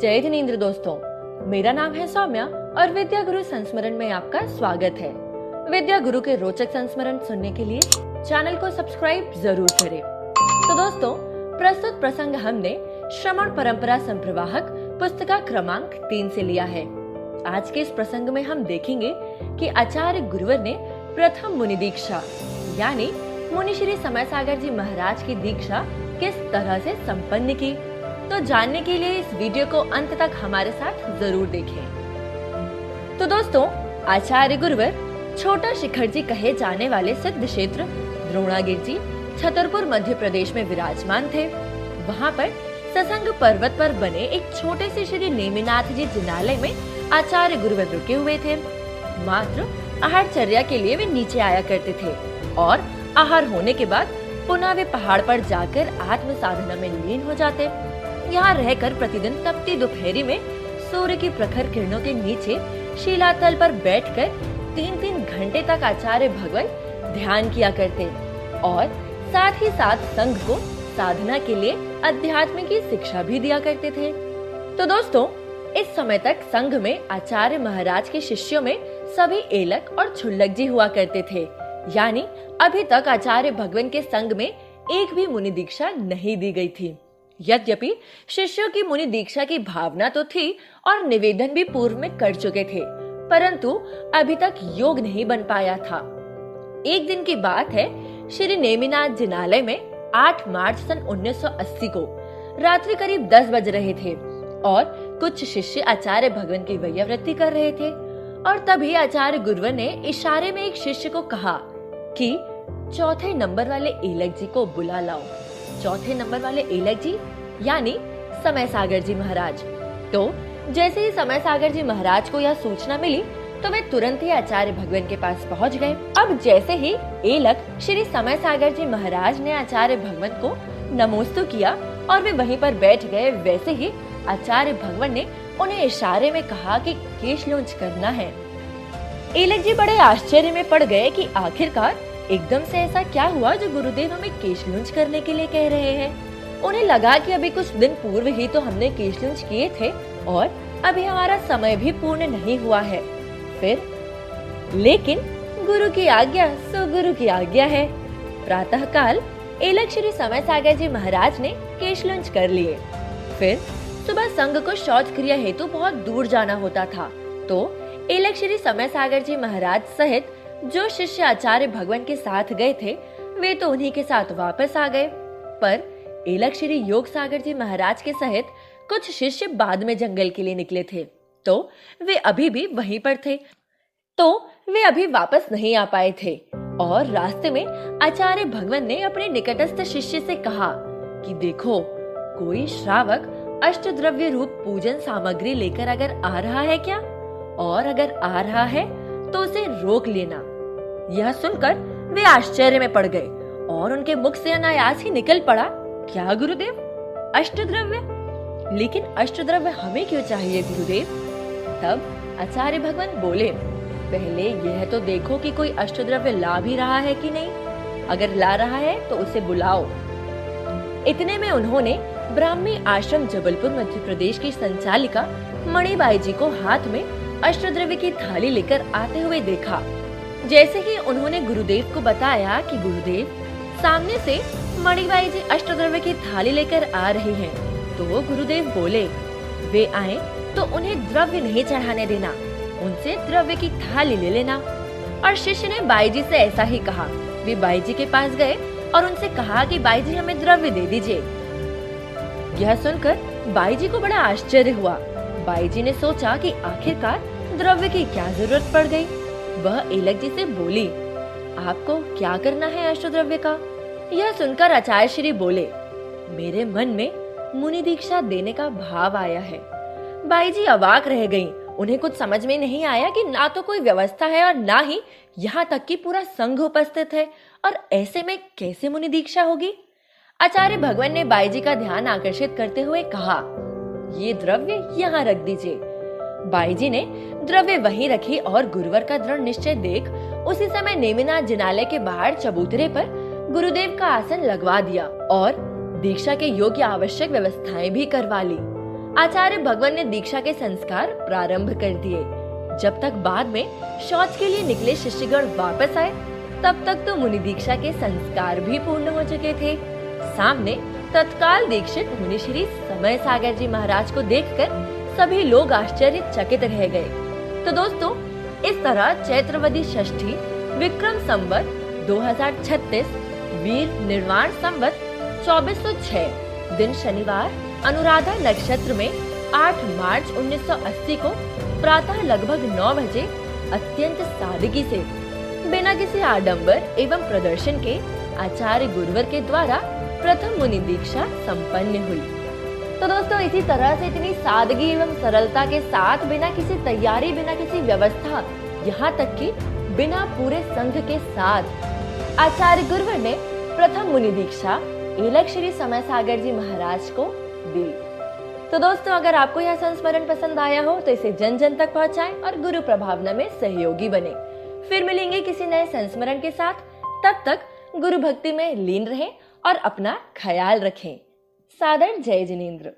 जय जिनेंद्र दोस्तों, मेरा नाम है सौम्या और विद्या गुरु संस्मरण में आपका स्वागत है। विद्या गुरु के रोचक संस्मरण सुनने के लिए चैनल को सब्सक्राइब जरूर करें। तो दोस्तों, प्रस्तुत प्रसंग हमने श्रमण परंपरा संप्रवाहक पुस्तिका क्रमांक 3 से लिया है। आज के इस प्रसंग में हम देखेंगे कि आचार्य गुरुवर ने प्रथम मुनि दीक्षा यानी मुनि श्री समय सागर जी महाराज की दीक्षा किस तरह से संपन्न की। तो जानने के लिए इस वीडियो को अंत तक हमारे साथ जरूर देखें। तो दोस्तों, आचार्य गुरुवर छोटा शिखर जी कहे जाने वाले सिद्ध क्षेत्र द्रोणागिरि जी छतरपुर मध्य प्रदेश में विराजमान थे। वहाँ पर ससंग पर्वत पर बने एक छोटे से श्री नेमिनाथ जी जिनालय में आचार्य गुरुवर रुके हुए थे। मात्र आहारचर्या के लिए वे नीचे आया करते थे और आहार होने के बाद पुनः वे पहाड़ पर जाकर आत्म साधना में लीन हो जाते। यहाँ रहकर प्रतिदिन तपती दोपहरी में सूर्य की प्रखर किरणों के नीचे शिलातल पर बैठकर 3-3 घंटे तक आचार्य भगवान ध्यान किया करते और साथ ही साथ संघ को साधना के लिए अध्यात्म की शिक्षा भी दिया करते थे। तो दोस्तों, इस समय तक संघ में आचार्य महाराज के शिष्यों में सभी एलक और छुल्लक जी हुआ करते थे, यानी अभी तक आचार्य भगवान के संघ में एक भी मुनि दीक्षा नहीं दी गई थी। यद्यपि शिष्यों की मुनि दीक्षा की भावना तो थी और निवेदन भी पूर्व में कर चुके थे, परंतु अभी तक योग नहीं बन पाया था। एक दिन की बात है, श्री नेमिनाथ जिनालय में 8 मार्च सन 1980 को रात्रि करीब 10 बज रहे थे और कुछ शिष्य आचार्य भगवान की वैयावृत्ति कर रहे थे और तभी आचार्य गुरुवर ने इशारे में एक शिष्य को कहा कि चौथे नंबर वाले एलक जी को बुला लाओ। चौथे नंबर वाले एलक जी यानी समय सागर जी महाराज। तो जैसे ही समय सागर जी महाराज को यह सूचना मिली तो वे तुरंत ही आचार्य भगवान के पास पहुंच गए। अब जैसे ही एलक श्री समय सागर जी महाराज ने आचार्य भगवान को नमोस्तु किया और वे वहीं पर बैठ गए, वैसे ही आचार्य भगवान ने उन्हें इशारे में कहा कि केश लूंज करना है। एलक जी बड़े आश्चर्य में पड़ गए कि आखिरकार एकदम से ऐसा क्या हुआ जो गुरुदेव हमें केश लूंज करने के लिए कह रहे हैं। उन्हें लगा कि अभी कुछ दिन पूर्व ही तो हमने केश लूंज किए थे और अभी हमारा समय भी पूर्ण नहीं हुआ है। फिर लेकिन गुरु की आज्ञा सो गुरु की आज्ञा है। प्रातः काल एलक श्री समय सागर जी महाराज ने केश लूंज कर लिए। फिर सुबह संघ को शौच क्रिया हेतु बहुत दूर जाना होता था, तो एलक श्री समय सागर जी महाराज सहित जो शिष्य आचार्य भगवान के साथ गए थे वे तो उन्हीं के साथ वापस आ गए, पर एलक श्री योग सागर जी महाराज के सहित कुछ शिष्य बाद में जंगल के लिए निकले थे, तो वे अभी भी वहीं पर थे, तो वे अभी वापस नहीं आ पाए थे। और रास्ते में आचार्य भगवान ने अपने निकटस्थ शिष्य से कहा कि देखो, कोई श्रावक अष्टद्रव्य रूप पूजन सामग्री लेकर अगर आ रहा है क्या, और अगर आ रहा है तो उसे रोक लेना। यह सुनकर वे आश्चर्य में पड़ गए और उनके मुख से अनायास ही निकल पड़ा, क्या गुरुदेव, अष्टद्रव्य? लेकिन अष्टद्रव्य हमें क्यों चाहिए गुरुदेव? तब आचार्य भगवान बोले, पहले यह तो देखो कि कोई अष्टद्रव्य ला भी रहा है कि नहीं। अगर ला रहा है तो उसे बुलाओ। इतने में उन्होंने ब्राह्मी आश्रम जबलपुर मध्य प्रदेश की संचालिका मणिबाई जी को हाथ में अष्टद्रव्य की थाली लेकर आते हुए देखा। जैसे ही उन्होंने गुरुदेव को बताया कि गुरुदेव, सामने से मणिबाई जी अष्टद्रव्य की थाली लेकर आ रही हैं, तो गुरुदेव बोले, वे आए तो उन्हें द्रव्य नहीं चढ़ाने देना, उनसे द्रव्य की थाली ले लेना। और शिष्य ने बाई जी से ऐसा ही कहा। वे बाई जी के पास गए और उनसे कहा कि बाई जी, हमें द्रव्य दे दीजिए। यह सुनकर बाई जी को बड़ा आश्चर्य हुआ। बाई जी ने सोचा कि आखिरकार द्रव्य की क्या जरूरत पड़ गई। वह एलक जी से बोली, आपको क्या करना है अष्टद्रव्य का? यह सुनकर आचार्य श्री बोले, मेरे मन में मुनि दीक्षा देने का भाव आया है। बाई जी अवाक रह गईं। उन्हें कुछ समझ में नहीं आया कि ना तो कोई व्यवस्था है और ना ही यहाँ तक कि पूरा संघ उपस्थित है, और ऐसे में कैसे मुनि दीक्षा होगी। आचार्य भगवान ने बाई जी का ध्यान आकर्षित करते हुए कहा, ये द्रव्य यहाँ रख दीजिए। बाई जी ने द्रव्य वहीं रखी और गुरुवर का दृढ़ निश्चय देख उसी समय नेमिनाथ जिनालय के बाहर चबूतरे पर गुरुदेव का आसन लगवा दिया और दीक्षा के योग्य आवश्यक व्यवस्थाएं भी करवा ली। आचार्य भगवान ने दीक्षा के संस्कार प्रारंभ कर दिए। जब तक बाद में शौच के लिए निकले शिष्यगण वापस आए, तब तक तो मुनि दीक्षा के संस्कार भी पूर्ण हो चुके थे। सामने तत्काल दीक्षित मुनि श्री समय सागर जी महाराज को देखकर सभी लोग आश्चर्यचकित रह गए। तो दोस्तों, इस तरह चैत्रवदी षष्ठी विक्रम संवत 2036 वीर निर्वाण संवत 2406 दिन शनिवार अनुराधा नक्षत्र में 8 मार्च 1980 को प्रातः लगभग 9 बजे अत्यंत सादगी से बिना किसी आडंबर एवं प्रदर्शन के आचार्य गुरुवर के द्वारा प्रथम मुनि दीक्षा संपन्न हुई। तो दोस्तों, इसी तरह से इतनी सादगी एवं सरलता के साथ, बिना किसी तैयारी, बिना किसी व्यवस्था, यहाँ तक कि बिना पूरे संघ के साथ आचार्य गुरुवर ने प्रथम मुनि दीक्षा एलक श्री समय सागर जी महाराज को दी। तो दोस्तों, अगर आपको यह संस्मरण पसंद आया हो तो इसे जन जन तक पहुंचाएं और गुरु प्रभावना में सहयोगी बने। फिर मिलेंगे किसी नए संस्मरण के साथ। तब तक गुरु भक्ति में लीन रहें और अपना ख्याल रखें। सादर जय जिनेंद्र।